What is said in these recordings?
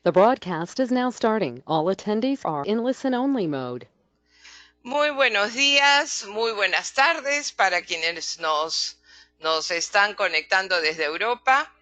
The broadcast is now starting. All attendees are in listen-only mode. Muy buenos días, muy buenas tardes para quienes nos están conectando desde Europa.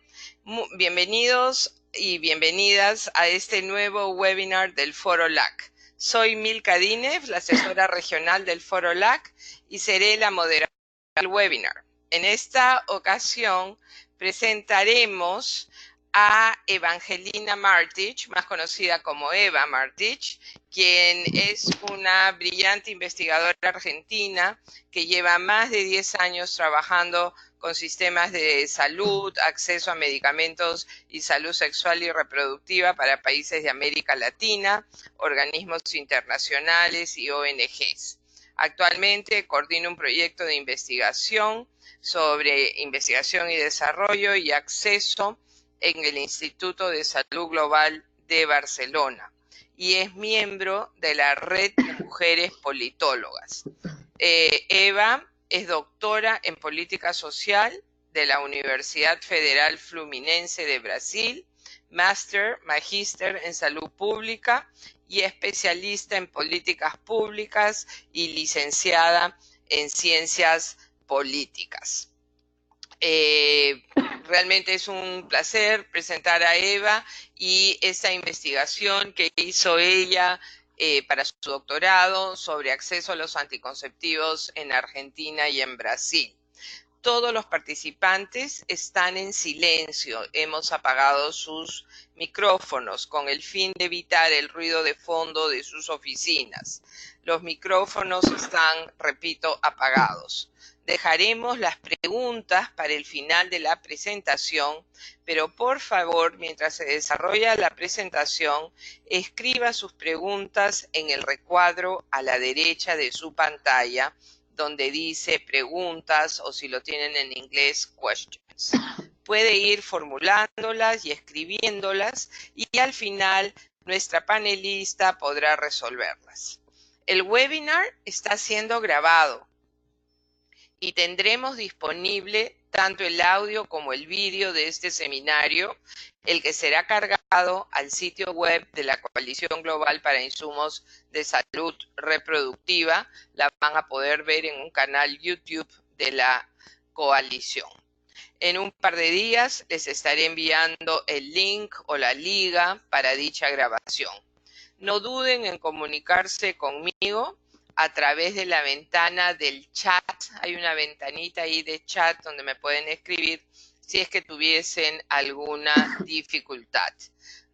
Bienvenidos y bienvenidas a este nuevo webinar del Foro LAC. Soy Milka Dinev, la asesora regional del Foro LAC, y seré la moderadora del webinar. En esta ocasión presentaremos a Evangelina Martich, más conocida como Eva Martich, quien es una brillante investigadora argentina que lleva más de 10 años trabajando con sistemas de salud, acceso a medicamentos y salud sexual y reproductiva para países de América Latina, organismos internacionales y ONGs. Actualmente coordina un proyecto de investigación sobre investigación y desarrollo y acceso en el Instituto de Salud Global de Barcelona y es miembro de la Red de Mujeres Politólogas. Eva es doctora en Política Social de la Universidad Federal Fluminense de Brasil, magíster en Salud Pública y especialista en Políticas Públicas y licenciada en Ciencias Políticas. Realmente es un placer presentar a Eva y esta investigación que hizo ella para su doctorado sobre acceso a los anticonceptivos en Argentina y en Brasil. Todos los participantes están en silencio. Hemos apagado sus micrófonos con el fin de evitar el ruido de fondo de sus oficinas. Los micrófonos están, repito, apagados. Dejaremos las preguntas para el final de la presentación, pero por favor, mientras se desarrolla la presentación, escriba sus preguntas en el recuadro a la derecha de su pantalla, donde dice preguntas o si lo tienen en inglés, questions. Puede ir formulándolas y escribiéndolas y al final nuestra panelista podrá resolverlas. El webinar está siendo grabado y tendremos disponible tanto el audio como el vídeo de este seminario, el que será cargado al sitio web de la Coalición Global para Insumos de Salud Reproductiva. La van a poder ver en un canal YouTube de la coalición. En un par de días les estaré enviando el link o la liga para dicha grabación. No duden en comunicarse conmigo a través de la ventana del chat. Hay una ventanita ahí de chat donde me pueden escribir si es que tuviesen alguna dificultad.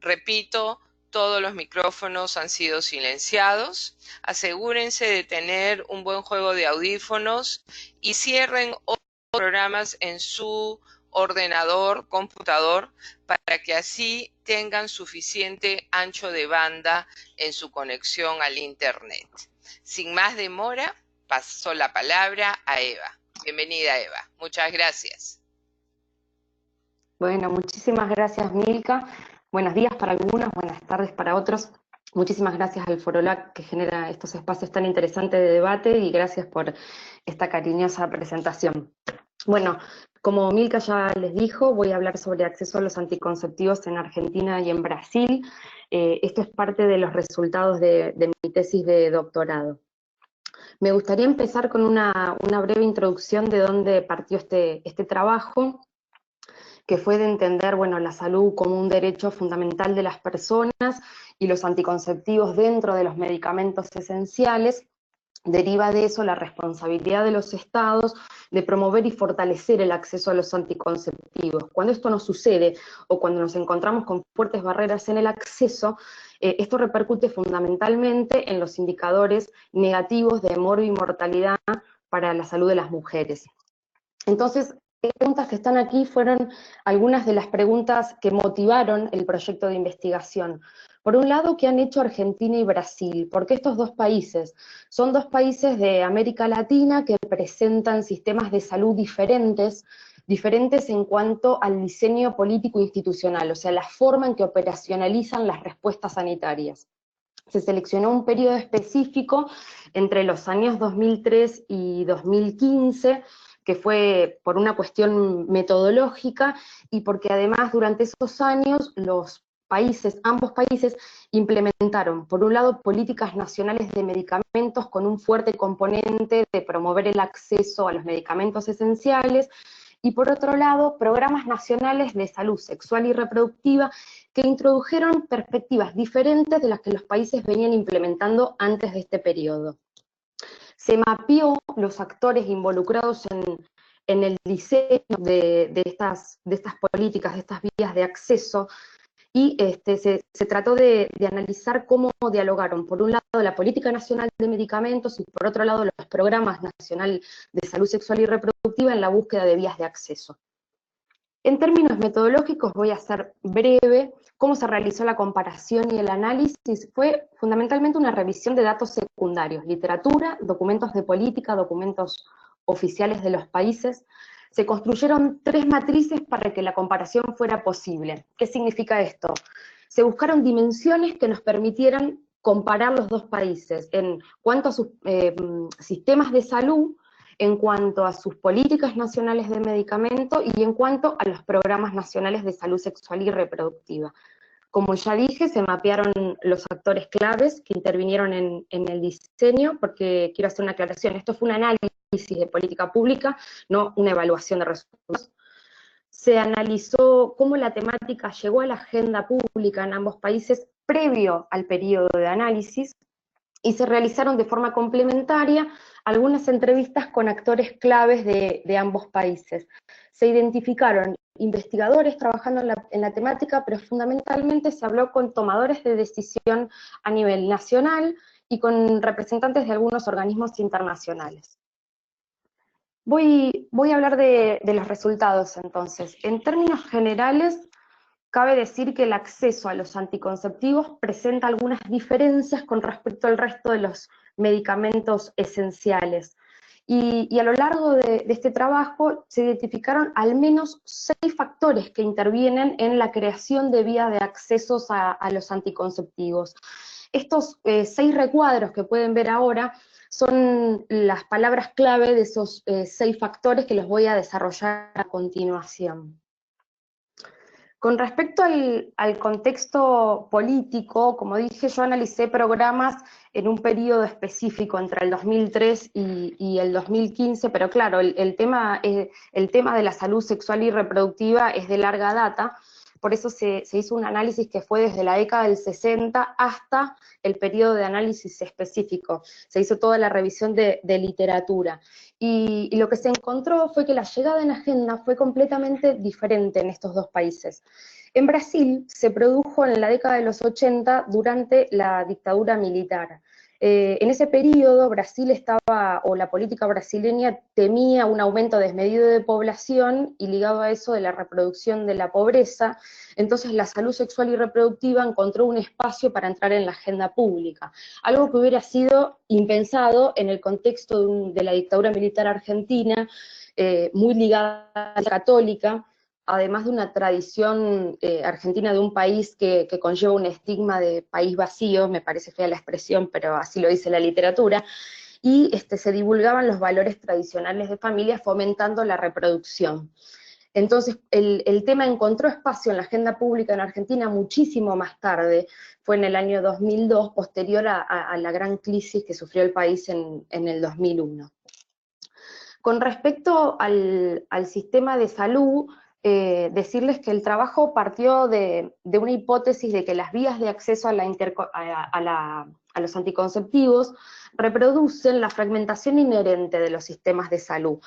Repito, todos los micrófonos han sido silenciados. Asegúrense de tener un buen juego de audífonos y cierren otros programas en su ordenador, computador, para que así tengan suficiente ancho de banda en su conexión al Internet. Sin más demora, paso la palabra a Eva. Bienvenida, Eva. Muchas gracias. Bueno, muchísimas gracias, Milka. Buenos días para algunos, buenas tardes para otros. Muchísimas gracias al Foro LAC que genera estos espacios tan interesantes de debate y gracias por esta cariñosa presentación. Bueno, como Milka ya les dijo, voy a hablar sobre acceso a los anticonceptivos en Argentina y en Brasil. Esto es parte de los resultados de mi tesis de doctorado. Me gustaría empezar con una breve introducción de dónde partió este trabajo, que fue de entender, bueno, la salud como un derecho fundamental de las personas y los anticonceptivos dentro de los medicamentos esenciales. Deriva de eso la responsabilidad de los estados de promover y fortalecer el acceso a los anticonceptivos. Cuando esto no sucede o cuando nos encontramos con fuertes barreras en el acceso, esto repercute fundamentalmente en los indicadores negativos de morbo y mortalidad para la salud de las mujeres. Entonces, las preguntas que están aquí fueron algunas de las preguntas que motivaron el proyecto de investigación. Por un lado, ¿qué han hecho Argentina y Brasil? Porque estos dos países son dos países de América Latina que presentan sistemas de salud diferentes en cuanto al diseño político institucional, o sea, la forma en que operacionalizan las respuestas sanitarias. Se seleccionó un periodo específico entre los años 2003 y 2015, que fue por una cuestión metodológica y porque además durante esos años los ambos países implementaron, por un lado, políticas nacionales de medicamentos con un fuerte componente de promover el acceso a los medicamentos esenciales, y por otro lado, programas nacionales de salud sexual y reproductiva que introdujeron perspectivas diferentes de las que los países venían implementando antes de este periodo. Se mapeó los actores involucrados en el diseño de estas políticas, de estas vías de acceso, y se trató de analizar cómo dialogaron, por un lado, la Política Nacional de Medicamentos y por otro lado, los programas nacionales de salud sexual y reproductiva en la búsqueda de vías de acceso. En términos metodológicos, voy a ser breve. ¿Cómo se realizó la comparación y el análisis? Fue fundamentalmente una revisión de datos secundarios, literatura, documentos de política, documentos oficiales de los países. Se construyeron 3 matrices para que la comparación fuera posible. ¿Qué significa esto? Se buscaron dimensiones que nos permitieran comparar los dos países en cuanto a sus sistemas de salud, en cuanto a sus políticas nacionales de medicamento y en cuanto a los programas nacionales de salud sexual y reproductiva. Como ya dije, se mapearon los actores claves que intervinieron en el diseño, porque quiero hacer una aclaración, esto fue un análisis de política pública, no una evaluación de resultados. Se analizó cómo la temática llegó a la agenda pública en ambos países previo al periodo de análisis, y se realizaron de forma complementaria algunas entrevistas con actores claves de ambos países. Se identificaron investigadores trabajando en la temática, pero fundamentalmente se habló con tomadores de decisión a nivel nacional y con representantes de algunos organismos internacionales. Voy a hablar de los resultados entonces. En términos generales, cabe decir que el acceso a los anticonceptivos presenta algunas diferencias con respecto al resto de los medicamentos esenciales. Y a lo largo de este trabajo se identificaron al menos 6 factores que intervienen en la creación de vías de accesos a los anticonceptivos. Estos 6 recuadros que pueden ver ahora son las palabras clave de esos 6 factores que los voy a desarrollar a continuación. Con respecto al contexto político, como dije, yo analicé programas en un periodo específico entre el 2003 y el 2015, pero claro, el tema de la salud sexual y reproductiva es de larga data, por eso se hizo un análisis que fue desde la década del 60 hasta el periodo de análisis específico. Se hizo toda la revisión de literatura. Y lo que se encontró fue que la llegada en agenda fue completamente diferente en estos dos países. En Brasil se produjo en la década de los 80 durante la dictadura militar. En ese periodo Brasil la política brasileña temía un aumento desmedido de población y ligado a eso de la reproducción de la pobreza, entonces la salud sexual y reproductiva encontró un espacio para entrar en la agenda pública, algo que hubiera sido impensado en el contexto de la dictadura militar argentina, muy ligada a la católica, además de una tradición argentina de un país que conlleva un estigma de país vacío, me parece fea la expresión, pero así lo dice la literatura, y se divulgaban los valores tradicionales de familia fomentando la reproducción. Entonces, el tema encontró espacio en la agenda pública en Argentina muchísimo más tarde, fue en el año 2002, posterior a la gran crisis que sufrió el país en el 2001. Con respecto al sistema de salud, decirles que el trabajo partió de una hipótesis de que las vías de acceso a los anticonceptivos reproducen la fragmentación inherente de los sistemas de salud.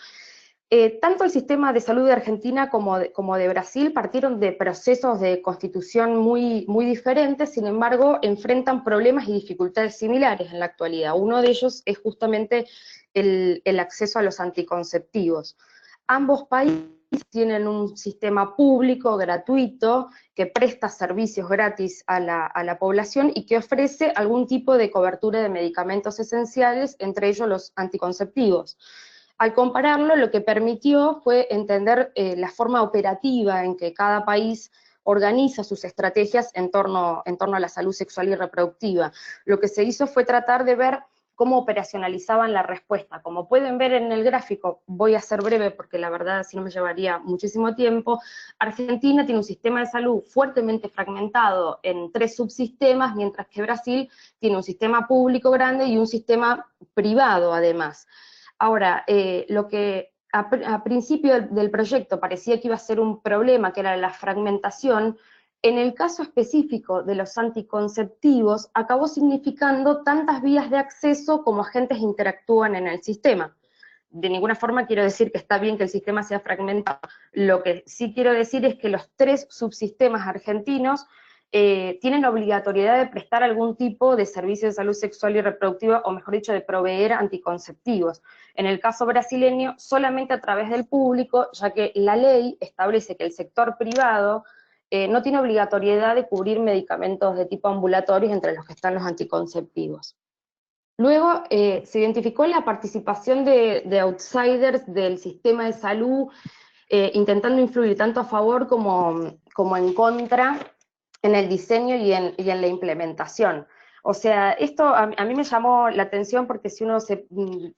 Tanto el sistema de salud de Argentina como de Brasil partieron de procesos de constitución muy diferentes, sin embargo, enfrentan problemas y dificultades similares en la actualidad. Uno de ellos es justamente el acceso a los anticonceptivos. Ambos países tienen un sistema público, gratuito, que presta servicios gratis a la población y que ofrece algún tipo de cobertura de medicamentos esenciales, entre ellos los anticonceptivos. Al compararlo, lo que permitió fue entender la forma operativa en que cada país organiza sus estrategias en torno a la salud sexual y reproductiva. Lo que se hizo fue tratar de ver cómo operacionalizaban la respuesta. Como pueden ver en el gráfico, voy a ser breve porque la verdad si no me llevaría muchísimo tiempo, Argentina tiene un sistema de salud fuertemente fragmentado en 3 subsistemas, mientras que Brasil tiene un sistema público grande y un sistema privado además. Ahora, lo que a principio del proyecto parecía que iba a ser un problema, que era la fragmentación, en el caso específico de los anticonceptivos, acabó significando tantas vías de acceso como agentes interactúan en el sistema. De ninguna forma quiero decir que está bien que el sistema sea fragmentado. Lo que sí quiero decir es que los 3 subsistemas argentinos tienen obligatoriedad de prestar algún tipo de servicio de salud sexual y reproductiva, o mejor dicho, de proveer anticonceptivos. En el caso brasileño, solamente a través del público, ya que la ley establece que el sector privado no tiene obligatoriedad de cubrir medicamentos de tipo ambulatorios, entre los que están los anticonceptivos. Luego se identificó la participación de outsiders del sistema de salud, intentando influir tanto a favor como en contra en el diseño y en la implementación. O sea, esto a mí me llamó la atención porque si uno se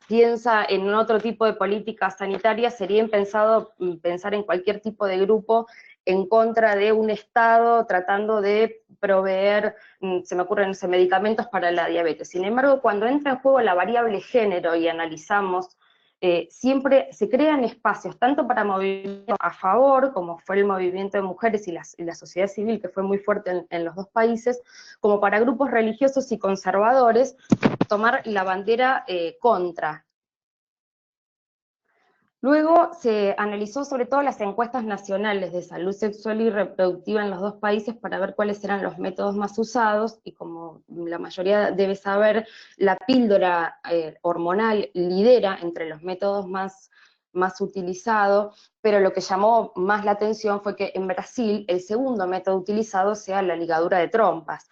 piensa en otro tipo de políticas sanitarias, sería impensado pensar en cualquier tipo de grupo en contra de un Estado tratando de proveer, se me ocurren, no sé, medicamentos para la diabetes. Sin embargo, cuando entra en juego la variable género y analizamos, siempre se crean espacios, tanto para movimientos a favor, como fue el movimiento de mujeres y la sociedad civil, que fue muy fuerte en los 2 países, como para grupos religiosos y conservadores, tomar la bandera contra. Luego se analizó sobre todo las encuestas nacionales de salud sexual y reproductiva en los 2 países para ver cuáles eran los métodos más usados, y como la mayoría debe saber, la píldora hormonal lidera entre los métodos más utilizados, pero lo que llamó más la atención fue que en Brasil el segundo método utilizado sea la ligadura de trompas.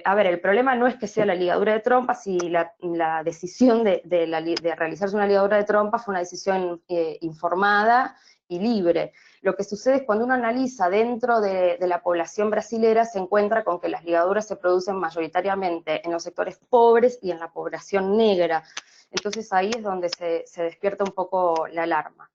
A ver, el problema no es que sea la ligadura de trompas, y la decisión de realizarse una ligadura de trompas fue una decisión informada y libre. Lo que sucede es cuando uno analiza dentro de la población brasilera, se encuentra con que las ligaduras se producen mayoritariamente en los sectores pobres y en la población negra. Entonces ahí es donde se despierta un poco la alarma.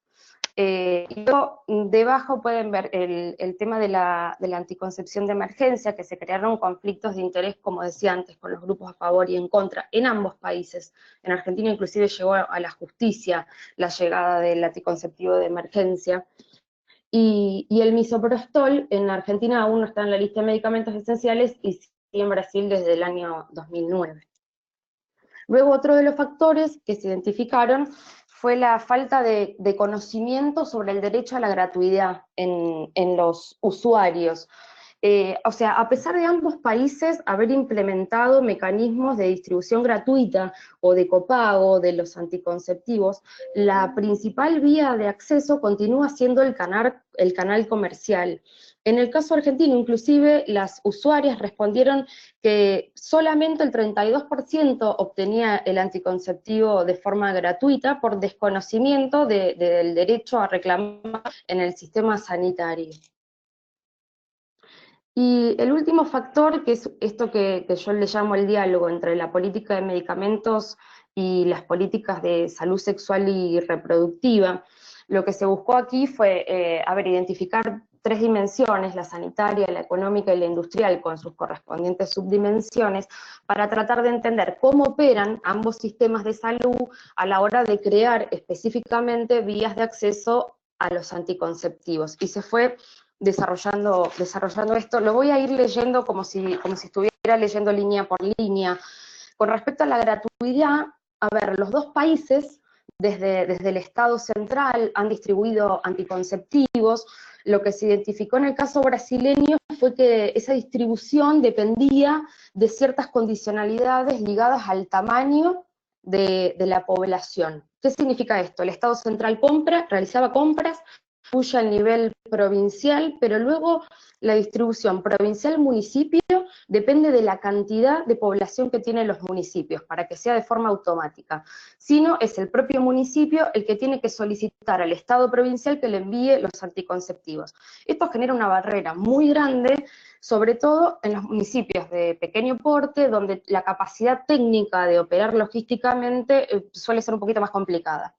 Y luego, debajo pueden ver el tema de la anticoncepción de emergencia, que se crearon conflictos de interés, como decía antes, con los grupos a favor y en contra, en ambos países. En Argentina inclusive llegó a la justicia la llegada del anticonceptivo de emergencia. Y el misoprostol en Argentina aún no está en la lista de medicamentos esenciales, y sí en Brasil desde el año 2009. Luego, otro de los factores que se identificaron fue la falta de conocimiento sobre el derecho a la gratuidad en los usuarios. O sea, a pesar de ambos países haber implementado mecanismos de distribución gratuita o de copago de los anticonceptivos, la principal vía de acceso continúa siendo el canal comercial. En el caso argentino, inclusive, las usuarias respondieron que solamente el 32% obtenía el anticonceptivo de forma gratuita por desconocimiento del derecho a reclamar en el sistema sanitario. Y el último factor, que es esto que yo le llamo el diálogo entre la política de medicamentos y las políticas de salud sexual y reproductiva, lo que se buscó aquí fue, identificar 3 dimensiones, la sanitaria, la económica y la industrial, con sus correspondientes subdimensiones, para tratar de entender cómo operan ambos sistemas de salud a la hora de crear específicamente vías de acceso a los anticonceptivos. Y se fue desarrollando esto. Lo voy a ir leyendo como si estuviera leyendo línea por línea. Con respecto a la gratuidad, a ver, los 2 países, desde el Estado central, han distribuido anticonceptivos. Lo que se identificó en el caso brasileño fue que esa distribución dependía de ciertas condicionalidades ligadas al tamaño de la población. ¿Qué significa esto? El Estado central realizaba compras, distribuye a nivel provincial, pero luego la distribución provincial-municipio depende de la cantidad de población que tienen los municipios, para que sea de forma automática. Si no, es el propio municipio el que tiene que solicitar al Estado provincial que le envíe los anticonceptivos. Esto genera una barrera muy grande, sobre todo en los municipios de pequeño porte, donde la capacidad técnica de operar logísticamente suele ser un poquito más complicada.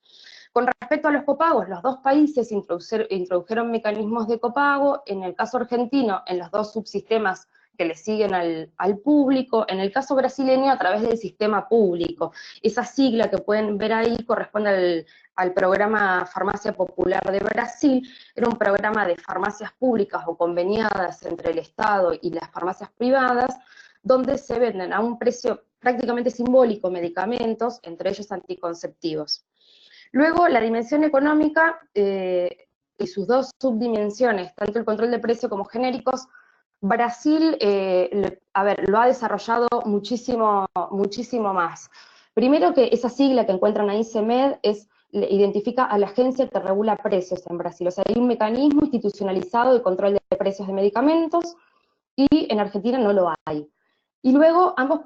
Con respecto a los copagos, los dos países introdujeron mecanismos de copago, en el caso argentino, en los dos subsistemas que le siguen al público, en el caso brasileño a través del sistema público. Esa sigla que pueden ver ahí corresponde al programa Farmacia Popular de Brasil, era un programa de farmacias públicas o conveniadas entre el Estado y las farmacias privadas, donde se venden a un precio prácticamente simbólico medicamentos, entre ellos anticonceptivos. Luego, la dimensión económica y sus dos subdimensiones, tanto el control de precio como genéricos, Brasil, lo ha desarrollado muchísimo, muchísimo más. Primero que esa sigla que encuentran ahí, CEMED, identifica a la agencia que regula precios en Brasil. O sea, hay un mecanismo institucionalizado de control de precios de medicamentos y en Argentina no lo hay. Y luego ambos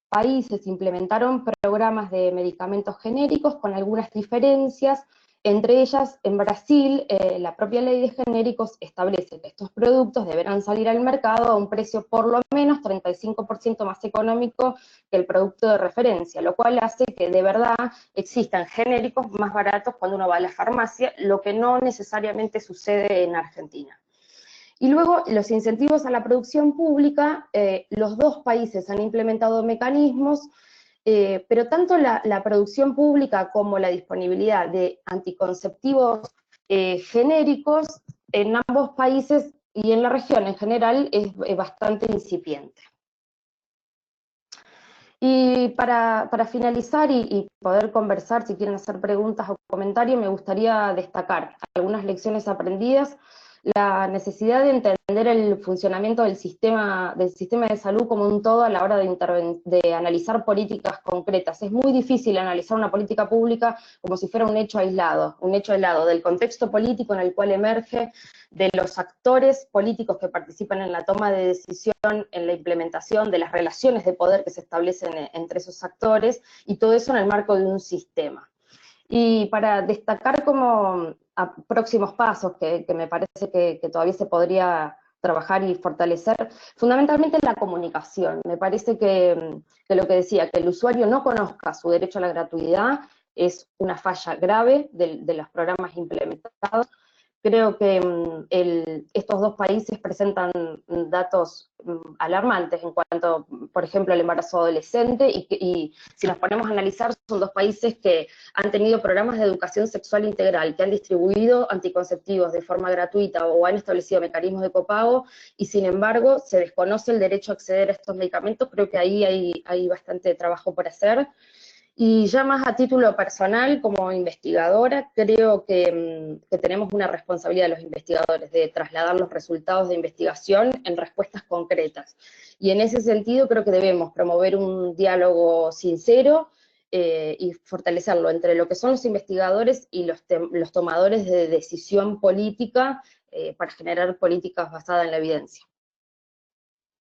países implementaron programas de medicamentos genéricos con algunas diferencias. Entre ellas, en Brasil, la propia ley de genéricos establece que estos productos deberán salir al mercado a un precio por lo menos 35% más económico que el producto de referencia, lo cual hace que de verdad existan genéricos más baratos cuando uno va a la farmacia, lo que no necesariamente sucede en Argentina. Y luego, los incentivos a la producción pública, los dos países han implementado mecanismos, pero tanto la producción pública como la disponibilidad de anticonceptivos genéricos en ambos países y en la región en general es bastante incipiente. Y para finalizar y poder conversar, si quieren hacer preguntas o comentarios, me gustaría destacar algunas lecciones aprendidas, la necesidad de entender el funcionamiento del sistema de salud como un todo a la hora de analizar políticas concretas. Es muy difícil analizar una política pública como si fuera un hecho aislado del contexto político en el cual emerge, de los actores políticos que participan en la toma de decisión, en la implementación, de las relaciones de poder que se establecen entre esos actores, y todo eso en el marco de un sistema. Y para destacar como próximos pasos que me parece que todavía se podría trabajar y fortalecer, fundamentalmente la comunicación. Me parece que lo que decía, que el usuario no conozca su derecho a la gratuidad, es una falla grave de los programas implementados. Creo que estos dos países presentan datos alarmantes en cuanto, por ejemplo, al embarazo adolescente, y si nos ponemos a analizar, son dos países que han tenido programas de educación sexual integral, que han distribuido anticonceptivos de forma gratuita o han establecido mecanismos de copago, y sin embargo se desconoce el derecho a acceder a estos medicamentos. Creo que ahí hay bastante trabajo por hacer. Y ya más a título personal, como investigadora, creo que tenemos una responsabilidad los investigadores de trasladar los resultados de investigación en respuestas concretas. Y en ese sentido creo que debemos promover un diálogo sincero y fortalecerlo entre lo que son los investigadores y los tomadores de decisión política para generar políticas basadas en la evidencia.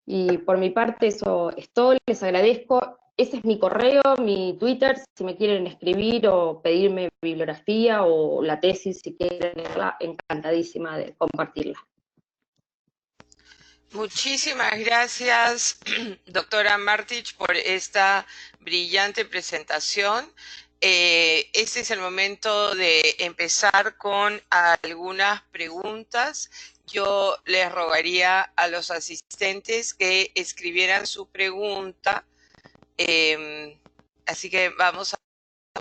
Y por mi parte eso es todo, les agradezco. Ese es mi correo, mi Twitter, si me quieren escribir o pedirme bibliografía o la tesis, si quieren leerla, encantadísima de compartirla. Muchísimas gracias, doctora Martich, por esta brillante presentación. Este es el momento de empezar con algunas preguntas. Yo les rogaría a los asistentes que escribieran su pregunta. Así que vamos a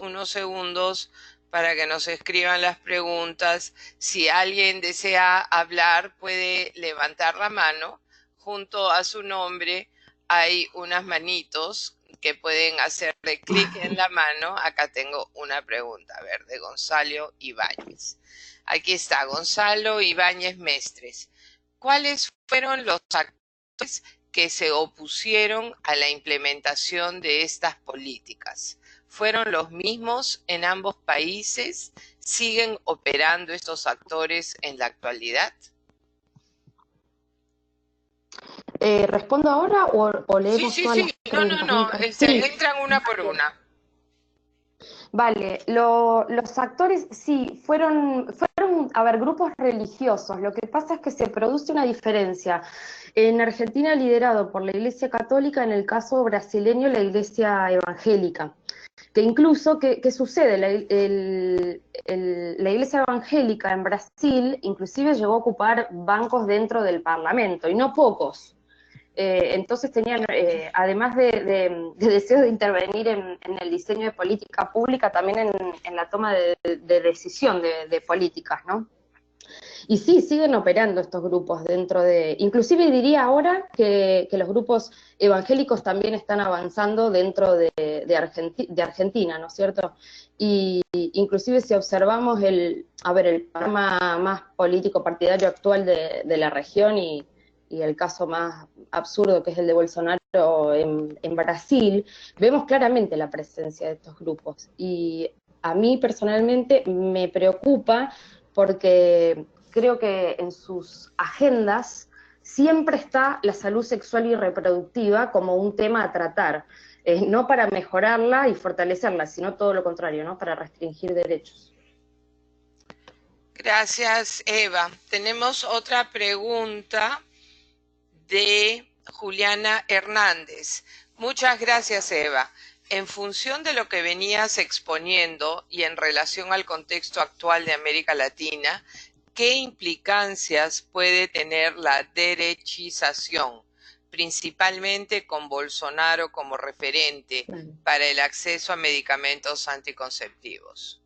unos segundos para que nos escriban las preguntas. Si alguien desea hablar, puede levantar la mano. Junto a su nombre hay unas manitos que pueden hacerle clic en la mano. Acá tengo una pregunta, a ver, de Gonzalo Ibáñez. Aquí está, Gonzalo Ibáñez Mestres. ¿Cuáles fueron los actores que se opusieron a la implementación de estas políticas? ¿Fueron los mismos en ambos países? ¿Siguen operando estos actores en la actualidad? ¿Respondo ahora o leemos Sí. todas las preguntas? No. Sí. Entran una por una. Vale, los actores sí, fueron son, a ver, grupos religiosos. Lo que pasa es que se produce una diferencia. En Argentina liderado por la Iglesia Católica, en el caso brasileño la Iglesia Evangélica. Que incluso, ¿qué sucede? La Iglesia Evangélica en Brasil inclusive llegó a ocupar bancos dentro del Parlamento, y no pocos. Entonces tenían, además de deseo de intervenir en el diseño de política pública, también en la toma de decisión de políticas, ¿no? Y sí, siguen operando estos grupos dentro de, inclusive diría ahora que los grupos evangélicos también están avanzando dentro de Argentina, ¿no es cierto? Y inclusive si observamos el panorama más político partidario actual de la región y el caso más absurdo que es el de Bolsonaro en Brasil, vemos claramente la presencia de estos grupos. Y a mí personalmente me preocupa porque creo que en sus agendas siempre está la salud sexual y reproductiva como un tema a tratar, no para mejorarla y fortalecerla, sino todo lo contrario, ¿no? Para restringir derechos. Gracias, Eva. Tenemos otra pregunta de Juliana Hernández. Muchas gracias, Eva. En función de lo que venías exponiendo y en relación al contexto actual de América Latina, ¿qué implicancias puede tener la derechización, principalmente con Bolsonaro como referente para el acceso a medicamentos anticonceptivos?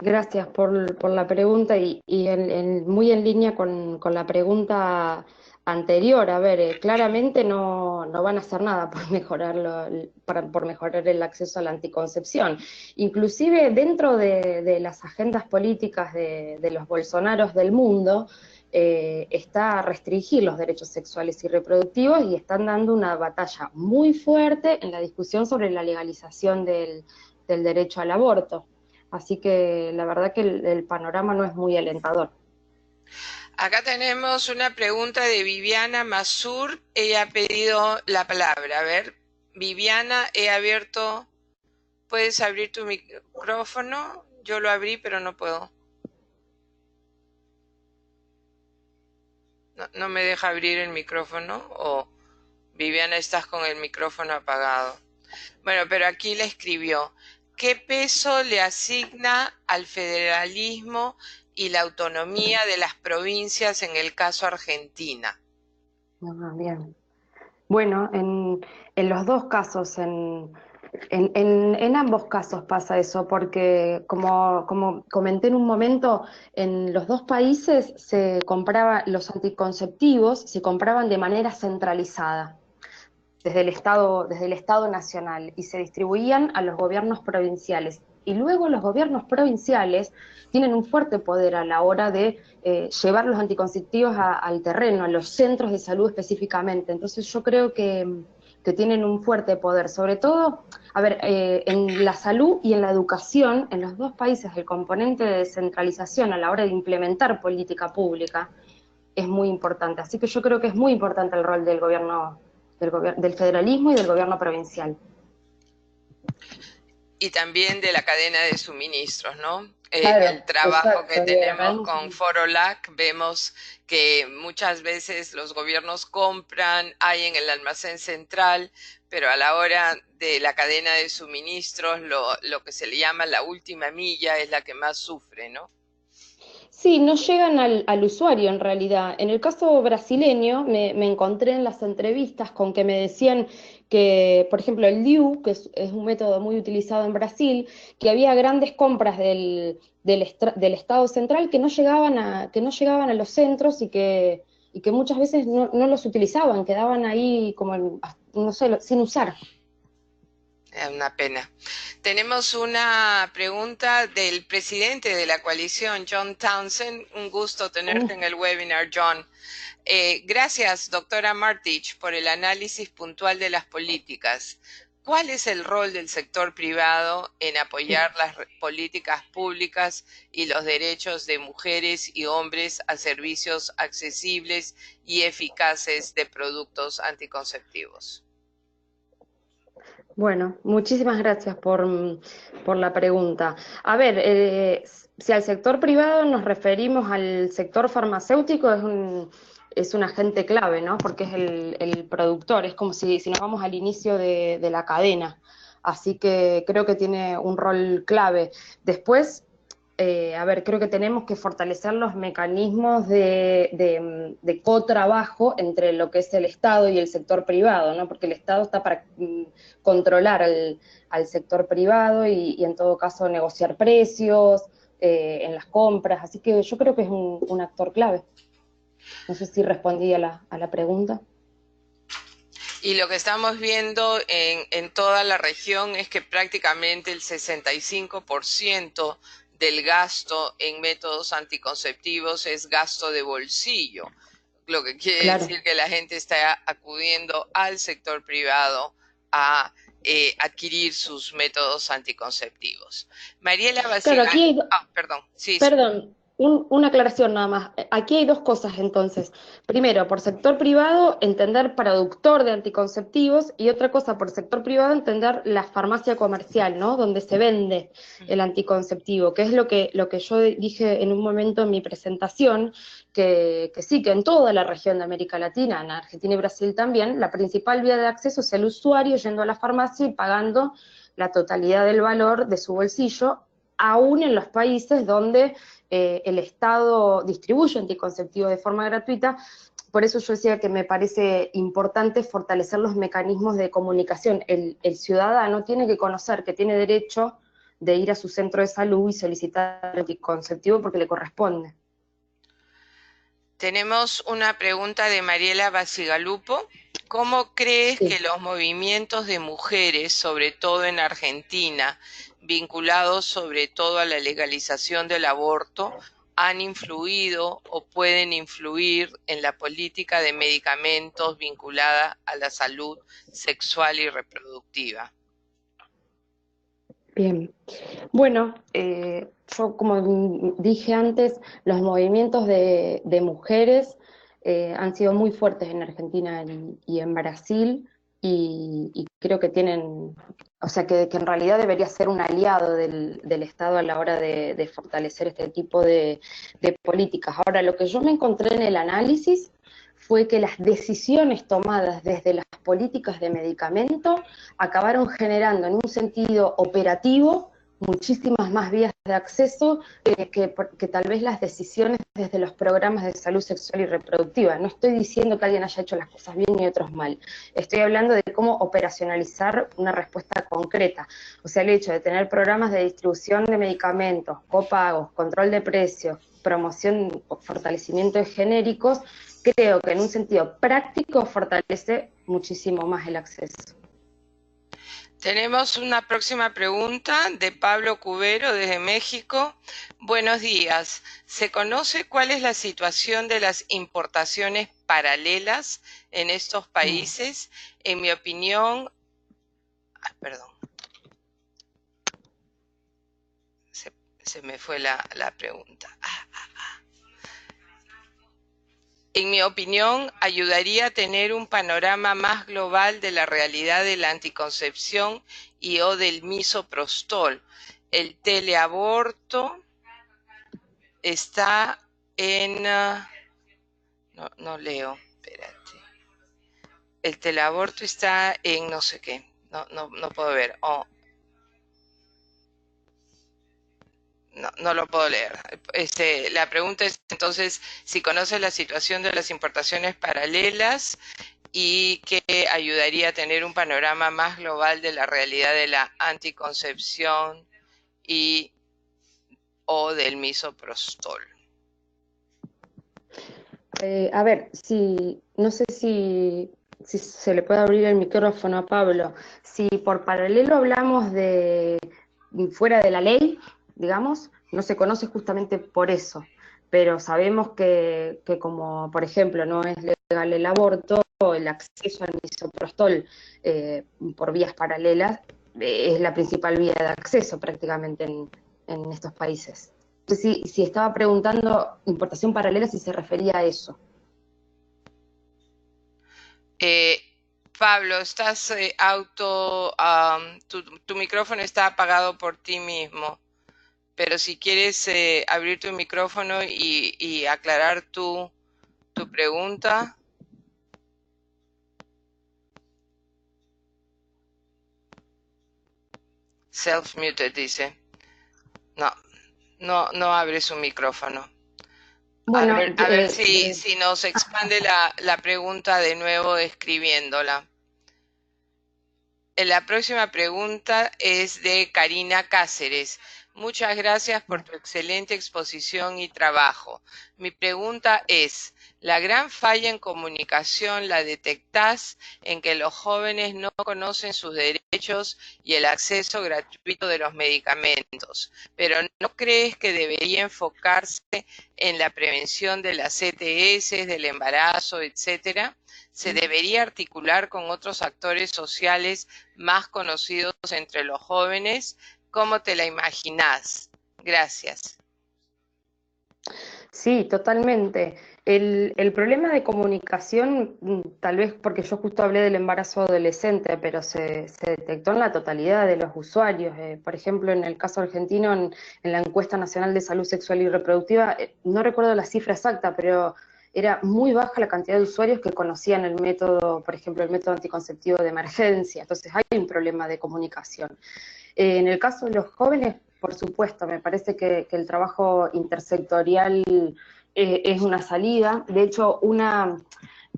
Gracias por la pregunta y muy en línea con la pregunta anterior. A ver, claramente no van a hacer nada por por mejorar el acceso a la anticoncepción. Inclusive dentro de las agendas políticas de los Bolsonaros del mundo, está restringir los derechos sexuales y reproductivos, y están dando una batalla muy fuerte en la discusión sobre la legalización del derecho al aborto. Así que la verdad que el panorama no es muy alentador. Acá tenemos una pregunta de Viviana Masur. Ella ha pedido la palabra. A ver, Viviana, he abierto. ¿Puedes abrir tu micrófono? Yo lo abrí, pero no puedo. No me deja abrir el micrófono. O Viviana, estás con el micrófono apagado. Bueno, pero aquí le escribió: ¿qué peso le asigna al federalismo y la autonomía de las provincias en el caso Argentina? Bien. Bueno, en los dos casos, en ambos casos pasa eso, porque como comenté en un momento, en los dos países los anticonceptivos se compraban de manera centralizada, desde el Estado nacional, y se distribuían a los gobiernos provinciales. Y luego los gobiernos provinciales tienen un fuerte poder a la hora de llevar los anticonceptivos al terreno, a los centros de salud específicamente. Entonces yo creo que tienen un fuerte poder, sobre todo, en la salud y en la educación, en los dos países el componente de descentralización a la hora de implementar política pública es muy importante. Así que yo creo que es muy importante el rol del federalismo y del gobierno provincial. Y también de la cadena de suministros, ¿no? Claro, el trabajo exacto, que tenemos con Forolac, vemos que muchas veces los gobiernos compran, hay en el almacén central, pero a la hora de la cadena de suministros, lo que se le llama la última milla es la que más sufre, ¿no? Sí, no llegan al usuario en realidad. En el caso brasileño me encontré en las entrevistas con que me decían que, por ejemplo, el DIU, que es un método muy utilizado en Brasil, que había grandes compras del Estado central que no llegaban a los centros y que muchas veces no los utilizaban, quedaban ahí como, no sé, sin usar. Es una pena. Tenemos una pregunta del presidente de la coalición, John Townsend. Un gusto tenerte en el webinar, John. Gracias, doctora Martich, por el análisis puntual de las políticas. ¿Cuál es el rol del sector privado en apoyar las políticas públicas y los derechos de mujeres y hombres a servicios accesibles y eficaces de productos anticonceptivos? Bueno, muchísimas gracias por la pregunta. A ver, si al sector privado nos referimos al sector farmacéutico, es un agente clave, ¿no? Porque es el productor, es como si nos vamos al inicio de la cadena. Así que creo que tiene un rol clave. Después, a ver, creo que tenemos que fortalecer los mecanismos de cotrabajo entre lo que es el Estado y el sector privado, ¿no? Porque el Estado está para controlar al sector privado y en todo caso negociar precios en las compras, así que yo creo que es un actor clave. No sé si respondí a la pregunta. Y lo que estamos viendo en toda la región es que prácticamente el 65% del gasto en métodos anticonceptivos es gasto de bolsillo, lo que quiere Claro. decir que la gente está acudiendo al sector privado a adquirir sus métodos anticonceptivos. Mariela Claro, Basigal, aquí hay, perdón, sí, sí. perdón, una aclaración nada más. Aquí hay dos cosas entonces. Primero, por sector privado, entender productor de anticonceptivos y otra cosa, por sector privado, entender la farmacia comercial, ¿no? Donde se vende el anticonceptivo, que es lo que yo dije en un momento en mi presentación, que sí, que en toda la región de América Latina, en Argentina y Brasil también, la principal vía de acceso es el usuario yendo a la farmacia y pagando la totalidad del valor de su bolsillo, aún en los países donde el Estado distribuye anticonceptivos de forma gratuita. Por eso yo decía que me parece importante fortalecer los mecanismos de comunicación. El ciudadano tiene que conocer que tiene derecho de ir a su centro de salud y solicitar anticonceptivo porque le corresponde. Tenemos una pregunta de Mariela Basigalupo. ¿Cómo crees que Sí. los movimientos de mujeres, sobre todo en Argentina, vinculados sobre todo a la legalización del aborto, han influido o pueden influir en la política de medicamentos vinculada a la salud sexual y reproductiva? Bien. Bueno, yo como dije antes, los movimientos de mujeres han sido muy fuertes en Argentina y en Brasil y creo que tienen, o sea, que en realidad debería ser un aliado del Estado a la hora de fortalecer este tipo de políticas. Ahora, lo que yo me encontré en el análisis fue que las decisiones tomadas desde las políticas de medicamento acabaron generando en un sentido operativo muchísimas más vías de acceso que tal vez las decisiones desde los programas de salud sexual y reproductiva. No estoy diciendo que alguien haya hecho las cosas bien y otros mal. Estoy hablando de cómo operacionalizar una respuesta concreta. O sea, el hecho de tener programas de distribución de medicamentos, copagos, control de precios, promoción o fortalecimiento de genéricos, creo que en un sentido práctico fortalece muchísimo más el acceso. Tenemos una próxima pregunta de Pablo Cubero desde México. Buenos días. ¿Se conoce cuál es la situación de las importaciones paralelas en estos países? En mi opinión, perdón, se me fue la pregunta. En mi opinión, ayudaría a tener un panorama más global de la realidad de la anticoncepción y o del misoprostol. El teleaborto está en... no leo, espérate. El teleaborto está en no sé qué. No puedo ver. No lo puedo leer. La pregunta es entonces si conoces la situación de las importaciones paralelas y que ayudaría a tener un panorama más global de la realidad de la anticoncepción y o del misoprostol. A ver, no sé si se le puede abrir el micrófono a Pablo. Si por paralelo hablamos de fuera de la ley, digamos, no se conoce justamente por eso, pero sabemos que como, por ejemplo, no es legal el aborto, el acceso al misoprostol por vías paralelas es la principal vía de acceso prácticamente en estos países. Entonces, si estaba preguntando importación paralela, si se refería a eso. Pablo, estás tu micrófono está apagado por ti mismo, pero si quieres abrir tu micrófono y aclarar tu pregunta. Self-muted dice. No abre su micrófono. Bueno, A ver si nos expande la pregunta de nuevo escribiéndola. La próxima pregunta es de Karina Cáceres. Muchas gracias por tu excelente exposición y trabajo. Mi pregunta es, ¿la gran falla en comunicación la detectás en que los jóvenes no conocen sus derechos y el acceso gratuito de los medicamentos? Pero ¿no crees que debería enfocarse en la prevención de las ETS, del embarazo, etcétera? ¿Se debería articular con otros actores sociales más conocidos entre los jóvenes? ¿Cómo te la imaginás? Gracias. Sí, totalmente. El problema de comunicación, tal vez porque yo justo hablé del embarazo adolescente, pero se detectó en la totalidad de los usuarios. Por ejemplo, en el caso argentino, en la encuesta nacional de salud sexual y reproductiva, no recuerdo la cifra exacta, pero era muy baja la cantidad de usuarios que conocían el método, por ejemplo, el método anticonceptivo de emergencia. Entonces hay un problema de comunicación. En el caso de los jóvenes, por supuesto, me parece que el trabajo intersectorial es una salida. De hecho,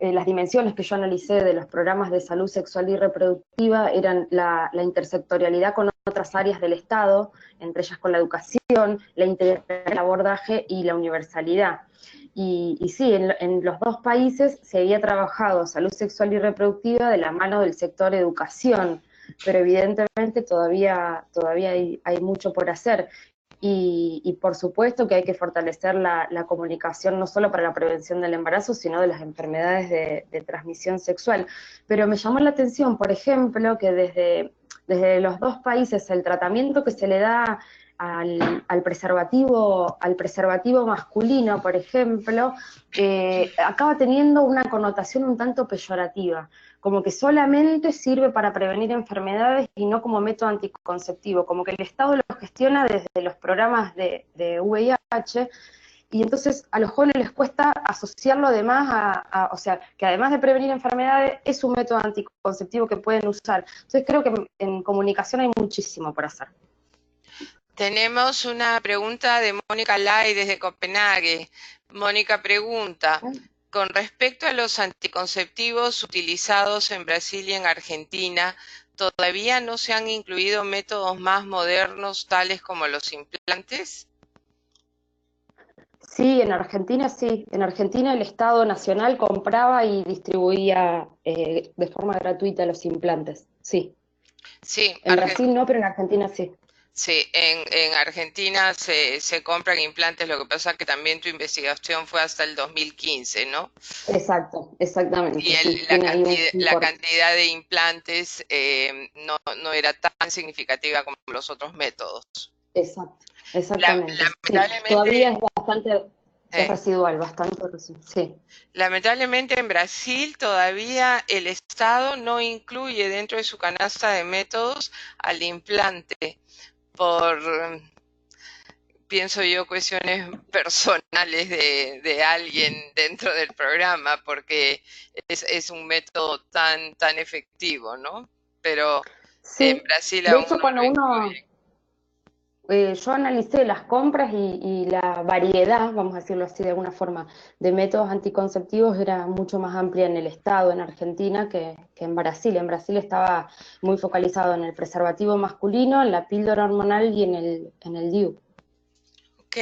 las dimensiones que yo analicé de los programas de salud sexual y reproductiva eran la intersectorialidad con otras áreas del Estado, entre ellas con la educación, la integralidad del abordaje y la universalidad. Y sí, en los dos países se había trabajado salud sexual y reproductiva de la mano del sector educación, pero evidentemente todavía hay mucho por hacer. Y por supuesto que hay que fortalecer la comunicación no solo para la prevención del embarazo, sino de las enfermedades de transmisión sexual. Pero me llamó la atención, por ejemplo, que desde los dos países el tratamiento que se le da al preservativo masculino, por ejemplo, acaba teniendo una connotación un tanto peyorativa, como que solamente sirve para prevenir enfermedades y no como método anticonceptivo, como que el Estado lo gestiona desde los programas de VIH, y entonces a los jóvenes les cuesta asociarlo además o sea, que además de prevenir enfermedades, es un método anticonceptivo que pueden usar. Entonces creo que en comunicación hay muchísimo por hacer. Tenemos una pregunta de Mónica Lai desde Copenhague. Mónica pregunta, con respecto a los anticonceptivos utilizados en Brasil y en Argentina, ¿todavía no se han incluido métodos más modernos tales como los implantes? Sí, en Argentina sí. En Argentina el Estado Nacional compraba y distribuía de forma gratuita los implantes, sí. Sí, En Brasil no, pero en Argentina sí. Sí, en Argentina se compran implantes, lo que pasa es que también tu investigación fue hasta el 2015, ¿no? Exacto, exactamente. Y Sí, tiene ahí un la corte. cantidad de implantes no era tan significativa como los otros métodos. Exacto, exactamente. Sí, Lamentablemente, todavía es residual, bastante residual, sí. lamentablemente en Brasil todavía el Estado no incluye dentro de su canasta de métodos al implante por, pienso yo, cuestiones personales de alguien dentro del programa, porque es un método tan efectivo, ¿no? Pero en Sí, Brasil de aún hecho no cuando lo incluye. yo analicé las compras y la variedad, vamos a decirlo así de alguna forma, de métodos anticonceptivos era mucho más amplia en el Estado, en Argentina, que en Brasil. En Brasil estaba muy focalizado en el preservativo masculino, en la píldora hormonal y en el DIU. Ok,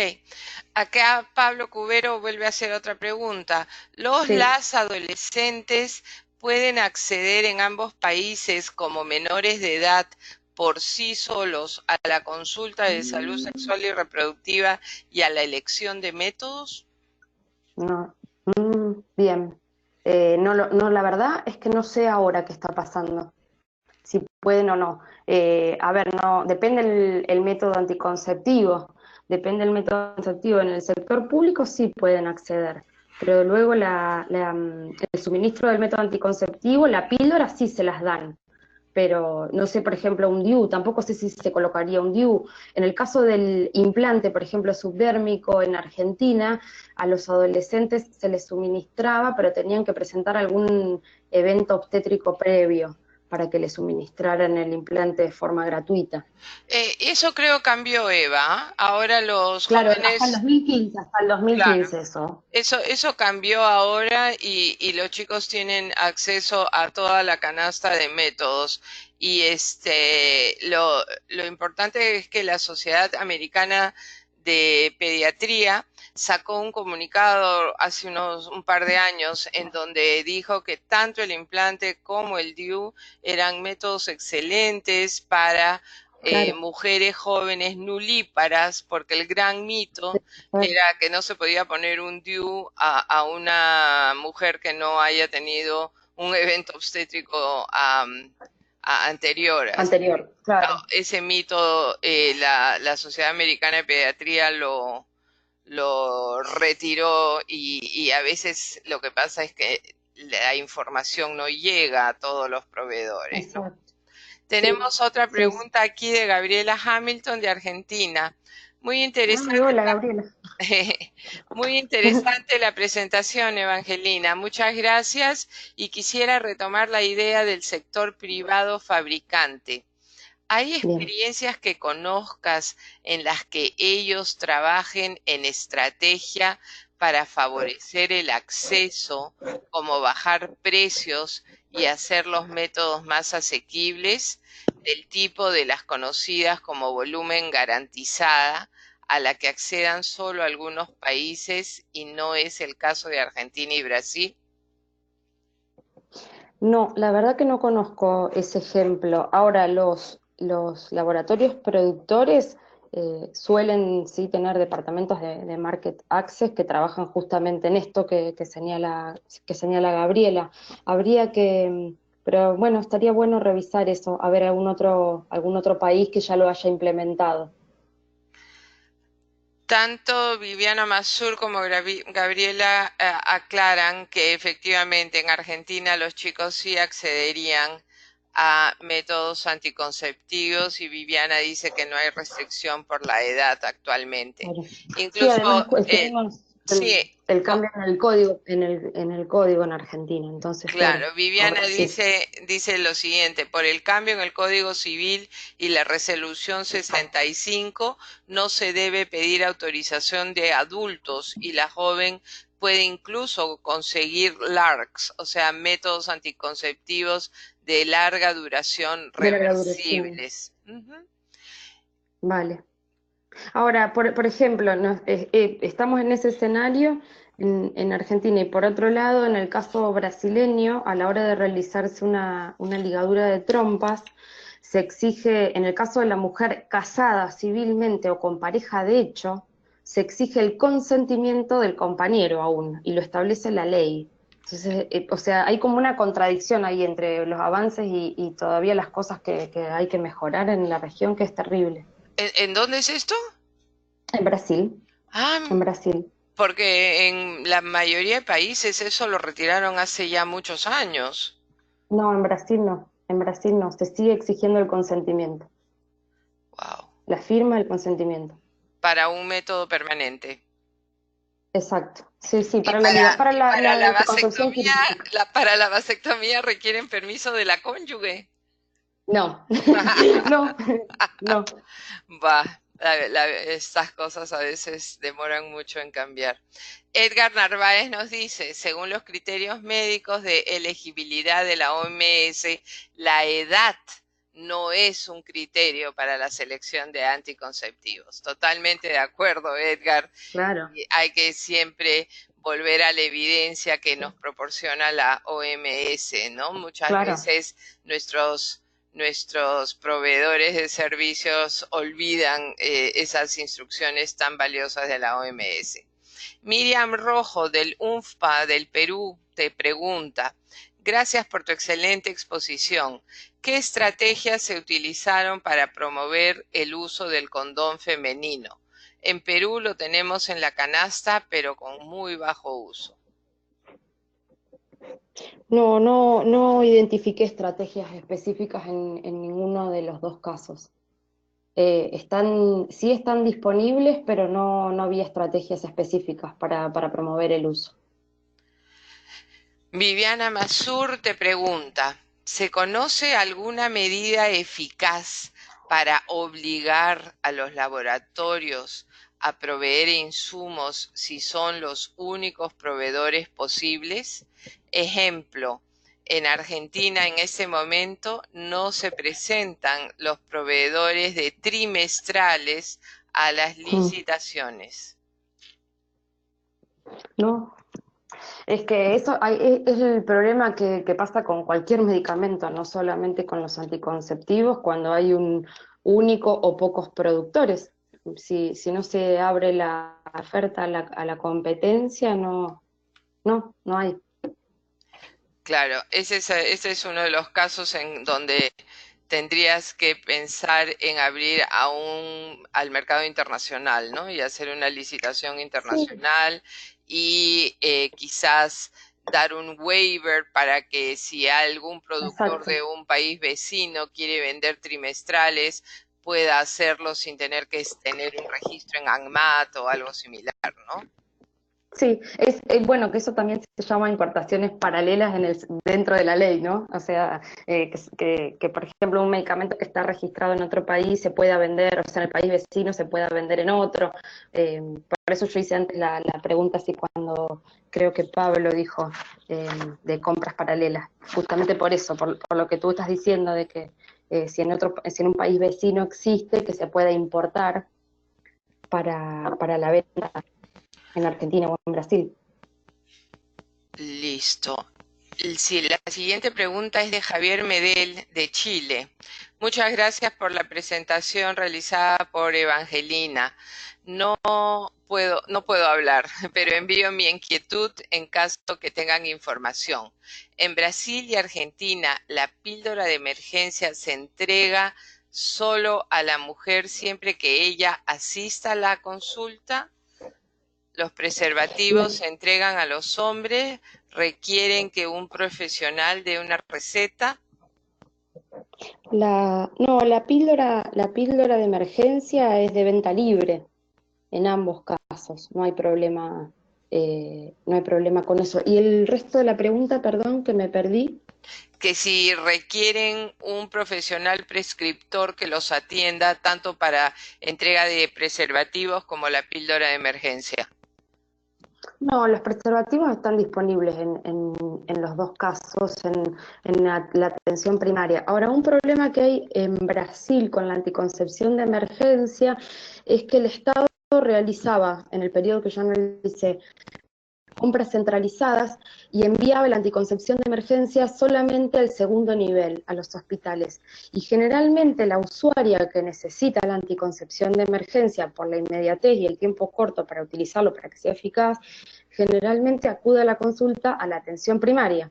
acá Pablo Cubero vuelve a hacer otra pregunta. Sí. Las adolescentes pueden acceder en ambos países como menores de edad por sí solos a la consulta de salud sexual y reproductiva y a la elección de métodos? No. Bien. No, la verdad es que no sé ahora qué está pasando, si pueden o no. A ver, no, depende el método anticonceptivo. Depende del método anticonceptivo. En el sector público sí pueden acceder, pero luego el suministro del método anticonceptivo, la píldora sí se las dan, pero no sé, por ejemplo, un DIU, tampoco sé si se colocaría un DIU. En el caso del implante, por ejemplo, subdérmico en Argentina, a los adolescentes se les suministraba, pero tenían que presentar algún evento obstétrico previo para que les suministraran el implante de forma gratuita. Eso creo cambió, Eva. Ahora los Claro, hasta el jóvenes, 2015, hasta el claro, 2015 eso. eso cambió ahora y los chicos tienen acceso a toda la canasta de métodos. Y lo importante es que la Sociedad Americana de Pediatría sacó un comunicado hace un par de años en donde dijo que tanto el implante como el DIU eran métodos excelentes para Claro, mujeres jóvenes nulíparas, porque el gran mito era que no se podía poner un DIU a una mujer que no haya tenido un evento obstétrico anterior. Así que, anterior, no, claro. ese mito la Sociedad Americana de Pediatría lo retiró y a veces lo que pasa es que la información no llega a todos los proveedores, ¿no? Exacto. Sí, Tenemos otra sí, sí. pregunta aquí de Gabriela Hamilton de Argentina. Muy Ay, interesante, hola, Gabriela. muy interesante la presentación, Evangelina. Muchas gracias y quisiera retomar la idea del sector privado fabricante. ¿Hay Bien. experiencias que conozcas en las que ellos trabajen en estrategia para favorecer el acceso, como bajar precios y hacer los métodos más asequibles, del tipo de las conocidas como volumen garantizada, a la que accedan solo algunos países y no es el caso de Argentina y Brasil? No, la verdad que no conozco ese ejemplo. Ahora, los laboratorios productores suelen sí tener departamentos de market access que trabajan justamente en esto que señala Gabriela. Habría que, pero bueno, estaría bueno revisar eso, a ver algún otro país que ya lo haya implementado. Tanto Viviana Mazur como Gabriela aclaran que efectivamente en Argentina los chicos sí accederían a métodos anticonceptivos y Viviana dice que no hay restricción por la edad actualmente. Claro. Sí, Incluso, además tenemos sí, el cambio en el código, en el código en Argentina, entonces claro, claro, Viviana ahora sí. dice lo siguiente: por el cambio en el Código Civil y la resolución 65 no se debe pedir autorización de adultos y la joven puede incluso conseguir LARCs, o sea, métodos anticonceptivos de larga duración De larga duración. reversibles. Ujú. Vale. Ahora, por ejemplo, estamos en ese escenario en Argentina y por otro lado, en el caso brasileño, a la hora de realizarse una ligadura de trompas, se exige, en el caso de la mujer casada civilmente o con pareja de hecho, se exige el consentimiento del compañero aún y lo establece la ley. Entonces, o sea, hay como una contradicción ahí entre los avances y todavía las cosas que hay que mejorar en la región, que es terrible. En dónde es esto? En Brasil. Ah, En Brasil. porque en la mayoría de países eso lo retiraron hace ya muchos años. No, en Brasil no. En Brasil no. Se sigue exigiendo el consentimiento. Wow. La firma del consentimiento. Para un método permanente. Exacto. Sí, sí, Y para la liga, para para la la anticoncepción vasectomía, quirúrgica. para la vasectomía requieren permiso de la cónyuge. No. No. No. Va, estas cosas a veces demoran mucho en cambiar. Edgar Narváez nos dice: según los criterios médicos de elegibilidad de la OMS, la edad no es un criterio para la selección de anticonceptivos. Totalmente de acuerdo, Edgar. Claro, Y hay que siempre volver a la evidencia que nos proporciona la OMS, ¿no? Muchas claro. veces nuestros proveedores de servicios olvidan esas instrucciones tan valiosas de la OMS. Miriam Rojo del UNFPA del Perú te pregunta: gracias por tu excelente exposición. ¿Qué estrategias se utilizaron para promover el uso del condón femenino? En Perú lo tenemos en la canasta, pero con muy bajo uso. No identifiqué estrategias específicas en ninguno de los dos casos. Sí están disponibles, pero no había estrategias específicas para promover el uso. Viviana Mazur te pregunta, ¿se conoce alguna medida eficaz para obligar a los laboratorios a proveer insumos si son los únicos proveedores posibles? Ejemplo, en Argentina en este momento no se presentan los proveedores de trimestrales a las licitaciones. No, es que es el problema que pasa con cualquier medicamento, no solamente con los anticonceptivos, cuando hay un único o pocos productores. Si no se abre la oferta a la competencia, no hay. Claro, ese es uno de los casos en donde tendrías que pensar en abrir al mercado internacional, ¿no? Y hacer una licitación Sí, internacional y quizás dar un waiver para que si algún productor exacto. de un país vecino quiere vender trimestrales, pueda hacerlo sin tener que tener un registro en ANMAT o algo similar, ¿no? Sí, bueno que eso también se llama importaciones paralelas dentro de la ley, ¿no? O sea, que, por ejemplo un medicamento que está registrado en otro país se pueda vender, o sea, en el país vecino se pueda vender en otro. Por eso yo hice antes la pregunta así cuando creo que Pablo dijo de compras paralelas, justamente por eso, por lo que tú estás diciendo de que si en un país vecino existe, que se pueda importar para la venta en Argentina o en Brasil. Listo. Sí, la siguiente pregunta es de Javier Medel, de Chile. Muchas gracias por la presentación realizada por Evangelina. No puedo hablar, pero envío mi inquietud en caso que tengan información. En Brasil y Argentina, ¿la píldora de emergencia se entrega solo a la mujer siempre que ella asista a la consulta? Los preservativos se entregan a los hombres, requieren que un profesional dé una receta. No, la píldora de emergencia es de venta libre en ambos casos, no hay problema con eso. Y el resto de la pregunta, perdón, que me perdí. Que si requieren un profesional prescriptor que los atienda tanto para entrega de preservativos como la píldora de emergencia. No, los preservativos están disponibles en los dos casos, en la atención primaria. Ahora, un problema que hay en Brasil con la anticoncepción de emergencia es que el Estado realizaba, en el periodo que yo analicé, compras centralizadas y enviaba la anticoncepción de emergencia solamente al segundo nivel, a los hospitales. Y generalmente la usuaria que necesita la anticoncepción de emergencia por la inmediatez y el tiempo corto para utilizarlo para que sea eficaz, generalmente acude a la consulta a la atención primaria.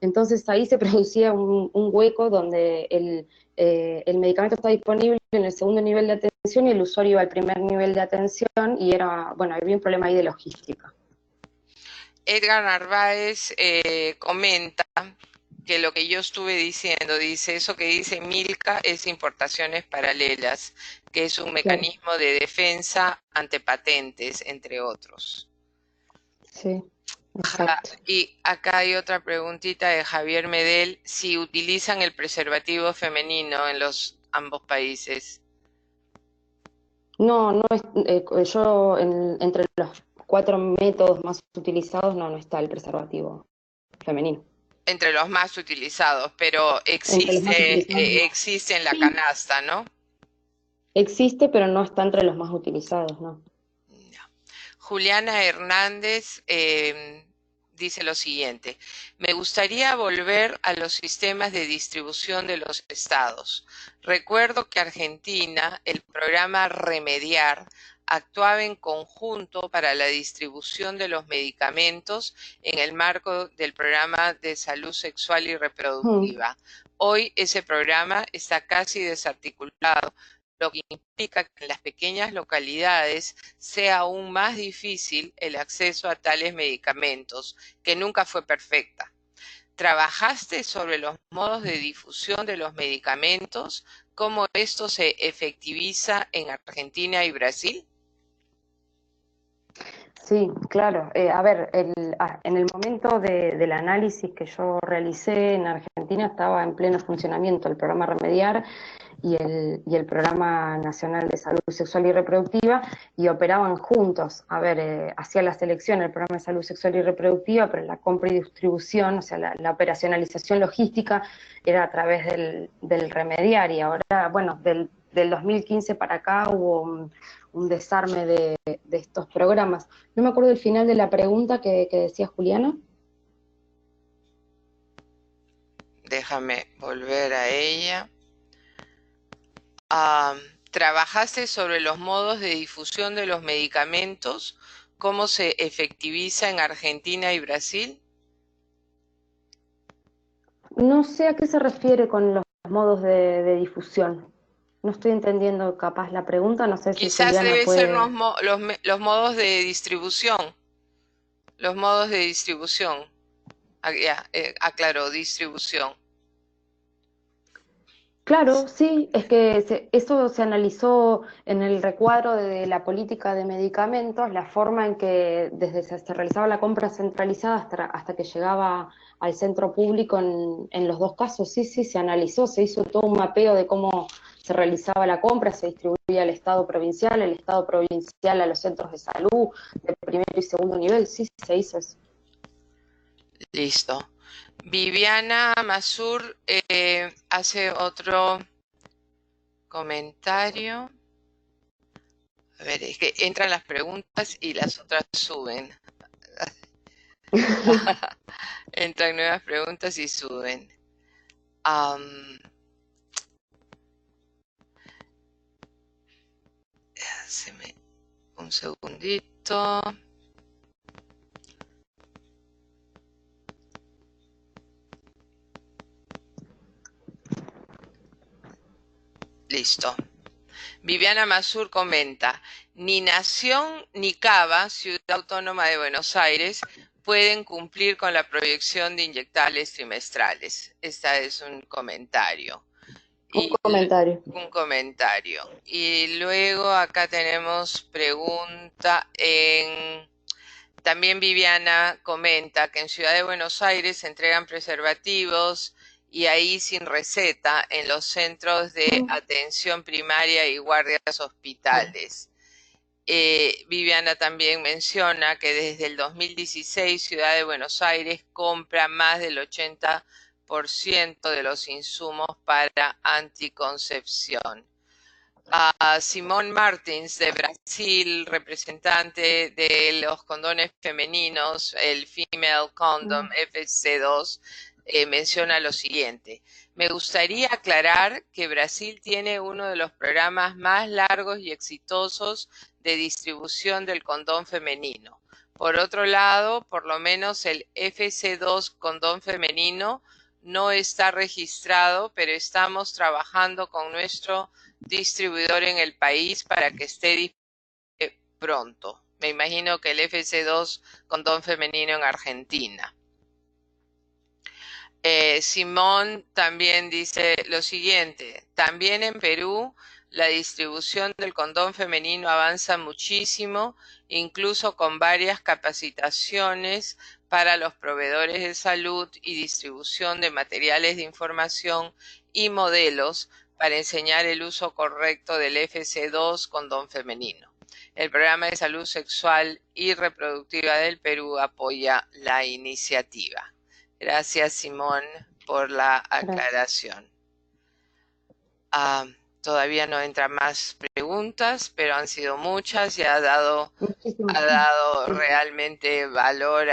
Entonces ahí se producía un hueco donde el medicamento está disponible en el segundo nivel de atención y el usuario iba al primer nivel de atención y bueno, había un problema ahí de logística. Edgar Narváez comenta que lo que yo estuve diciendo, dice, eso que dice Milka es importaciones paralelas, que es un Claro, mecanismo de defensa ante patentes, entre otros. sí, exacto. Y acá hay otra preguntita de Javier Medel, si utilizan el preservativo femenino en los ambos países. No es, entre los 4 métodos más utilizados no está el preservativo femenino. Entre los más utilizados, pero Entre los más utilizados no. existe en la Sí, canasta, ¿no? existe, pero no está entre los más utilizados, ¿no? Juliana Hernández dice lo siguiente, me gustaría volver a los sistemas de distribución de los estados. Recuerdo que Argentina, el programa Remediar, actuaba en conjunto para la distribución de los medicamentos en el marco del programa de salud sexual y reproductiva. Hoy ese programa está casi desarticulado, lo que implica que en las pequeñas localidades sea aún más difícil el acceso a tales medicamentos, que nunca fue perfecta. ¿Trabajaste sobre los modos de difusión de los medicamentos? ¿Cómo esto se efectiviza en Argentina y Brasil? Sí, claro. A ver, en el momento del análisis que yo realicé en Argentina estaba en pleno funcionamiento el programa Remediar y el Programa Nacional de Salud Sexual y Reproductiva, y operaban juntos. A ver, hacía la selección el Programa de Salud Sexual y Reproductiva, pero la compra y distribución, o sea, la operacionalización logística era a través del Remediar, y ahora, bueno, del 2015 para acá hubo un desarme de estos programas. No me acuerdo el final de la pregunta que decía Juliana. Déjame volver a ella. ¿Trabajaste sobre los modos de difusión de los medicamentos? ¿Cómo se efectiviza en Argentina y Brasil? No sé a qué se refiere con los modos de difusión. No estoy entendiendo capaz la pregunta, no sé si Quizás Juliana deben ser puede... los modos de distribución. Los modos de distribución. Ya, aclaró, distribución. Claro, sí, es que eso se analizó en el recuadro de la política de medicamentos, la forma en que desde se realizaba la compra centralizada hasta que llegaba al centro público en los dos casos. Sí, sí, se analizó, se hizo todo un mapeo de cómo se realizaba la compra, se distribuía al Estado provincial, el Estado provincial a los centros de salud de primero y segundo nivel. Sí, se hizo eso. Listo. Viviana Masur hace otro comentario. A ver, es que entran las preguntas y las otras suben. Entran nuevas preguntas y suben. Un segundito. Listo. Viviana Masur comenta, ni Nación ni Cava, Ciudad Autónoma de Buenos Aires, pueden cumplir con la proyección de inyectables trimestrales. Este es un comentario. Un comentario. Un comentario. Y luego acá tenemos pregunta en... También Viviana comenta que en Ciudad de Buenos Aires se entregan preservativos y ahí sin receta en los centros de atención primaria y guardias hospitales. Viviana también menciona que desde el 2016 Ciudad de Buenos Aires compra más del 80% de los insumos para anticoncepción. Simón Martins de Brasil, representante de los condones femeninos, el Female Condom FC2, menciona lo siguiente. Me gustaría aclarar que Brasil tiene uno de los programas más largos y exitosos de distribución del condón femenino. Por otro lado, por lo menos el FC2 condón femenino no está registrado, pero estamos trabajando con nuestro distribuidor en el país para que esté disponible pronto. Me imagino que el FC2 condón femenino en Argentina. Simón también dice lo siguiente, también en Perú la distribución del condón femenino avanza muchísimo, incluso con varias capacitaciones para los proveedores de salud y distribución de materiales de información y modelos para enseñar el uso correcto del FC2 condón femenino. El Programa de Salud Sexual y Reproductiva del Perú apoya la iniciativa. Gracias, Simón, por la aclaración. Todavía no entran más preguntas, pero han sido muchas y ha dado realmente valor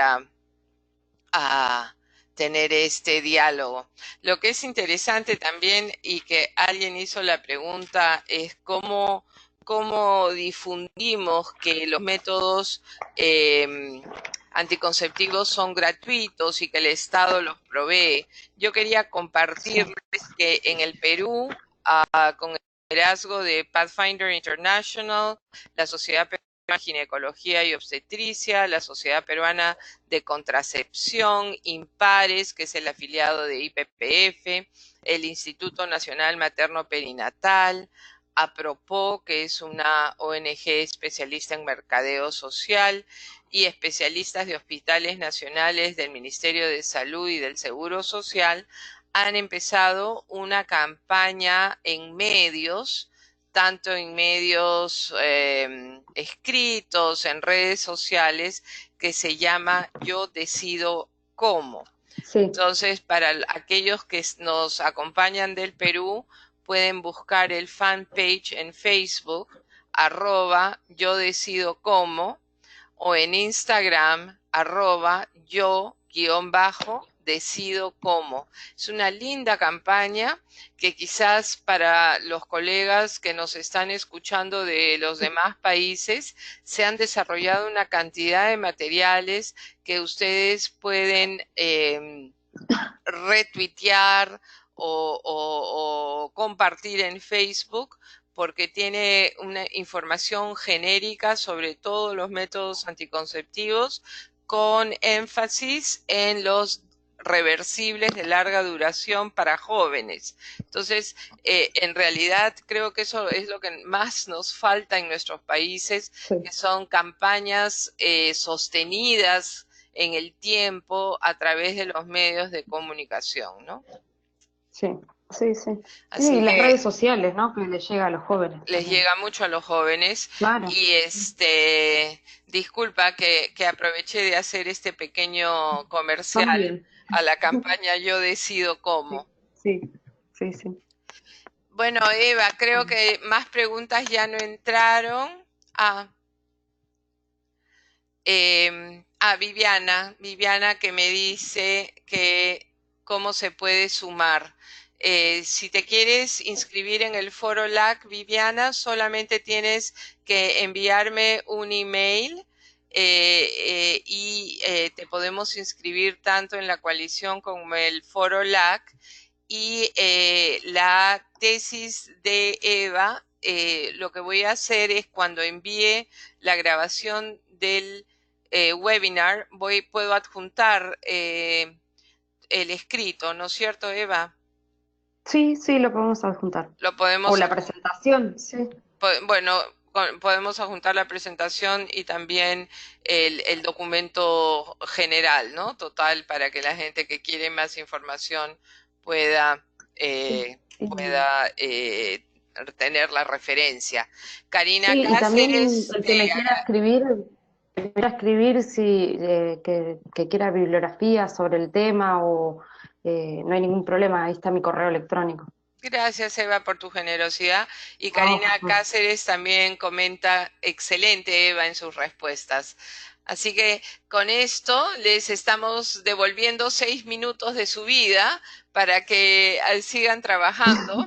a tener este diálogo. Lo que es interesante también y que alguien hizo la pregunta es cómo difundimos que los métodos anticonceptivos son gratuitos y que el Estado los provee. Yo quería compartirles que en el Perú, con el liderazgo de Pathfinder International, la Sociedad Peruana de Ginecología y Obstetricia, la Sociedad Peruana de Contracepción, Impares, que es el afiliado de IPPF, el Instituto Nacional Materno Perinatal, APROPO, que es una ONG especialista en mercadeo social, y especialistas de hospitales nacionales del Ministerio de Salud y del Seguro Social han empezado una campaña en medios, tanto en medios escritos, en redes sociales, que se llama Yo Decido Cómo. Sí. Entonces, para aquellos que nos acompañan del Perú, pueden buscar el fanpage en Facebook, @Yo Decido Cómo, o en Instagram, @yo_decido cómo. Es una linda campaña que quizás para los colegas que nos están escuchando de los demás países se han desarrollado una cantidad de materiales que ustedes pueden retuitear o compartir en Facebook, porque tiene una información genérica sobre todos los métodos anticonceptivos con énfasis en los reversibles de larga duración para jóvenes. Entonces, en realidad creo que eso es lo que más nos falta en nuestros países, Sí. que son campañas sostenidas en el tiempo a través de los medios de comunicación, ¿no? Sí, sí, sí. Así Sí, y las que redes sociales, ¿no? Que les llega a los jóvenes les también. llega mucho a los jóvenes. Claro. Y disculpa que aproveché de hacer este pequeño comercial También. a la campaña Yo Decido Cómo. Sí, sí, sí. Bueno, Eva, creo que más preguntas ya no entraron. Viviana que me dice que cómo se puede sumar. Si te quieres inscribir en el Foro LAC, Viviana, solamente tienes que enviarme un email y te podemos inscribir tanto en la coalición como el Foro LAC. Y la tesis de Eva, lo que voy a hacer es cuando envíe la grabación del webinar, puedo adjuntar el escrito, ¿no es cierto, Eva? Sí, sí, lo podemos adjuntar. Lo O podemos, la presentación, sí. bueno, podemos adjuntar la presentación y también el documento general, ¿no? Total, para que la gente que quiere más información pueda, pueda tener la referencia. Karina Sí, y también Cáceres, el que me quiera escribir si que quiera bibliografía sobre el tema o no hay ningún problema, ahí está mi correo electrónico. gracias, Eva, por tu generosidad. Y No, Karina Cáceres también comenta, excelente, Eva, en sus respuestas. Así que con esto les estamos devolviendo 6 minutos de su vida para que sigan trabajando.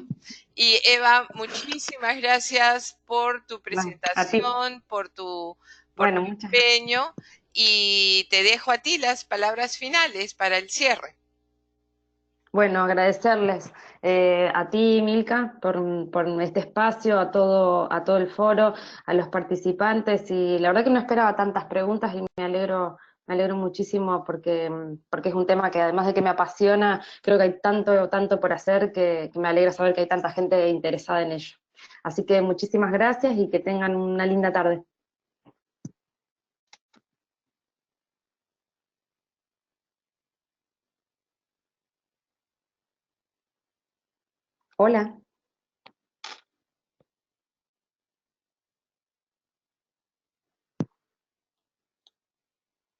Y Eva, muchísimas gracias por tu a ti. presentación, por tu Bueno, muchas gracias. empeño, y te dejo a ti las palabras finales para el cierre. Bueno, agradecerles a ti, Milka, por este espacio, a todo el foro, a los participantes, y la verdad que no esperaba tantas preguntas y me alegro muchísimo porque es un tema que además de que me apasiona, creo que hay tanto por hacer que me alegra saber que hay tanta gente interesada en ello. Así que muchísimas gracias y que tengan una linda tarde. Hola.